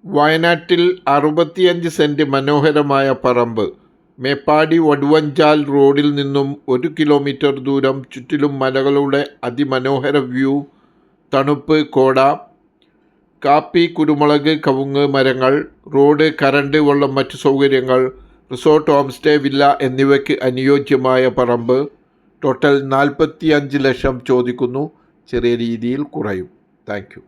വയനാട്ടിൽ 65 സെന്റ് മനോഹരമായ പറമ്പ്. മേപ്പാടി വടുവഞ്ചാൽ റോഡിൽ നിന്നും 1 കിലോമീറ്റർ ദൂരം. ചുറ്റിലും മലകളുടെ അതിമനോഹര വ്യൂ. തണുപ്പ്, കോട, കാപ്പി, കുരുമുളക്, കവുങ്ങ് മരങ്ങൾ, റോഡ്, കറണ്ട്, വെള്ളം, മറ്റു സൗകര്യങ്ങൾ, റിസോർട്ട്, ഹോം സ്റ്റേ, വില്ല എന്നിവയ്ക്ക് അനുയോജ്യമായ പറമ്പ്. ടോട്ടൽ 45 ലക്ഷം ചോദിക്കുന്നു. ചെറിയ രീതിയിൽ കുറയും. Thank you.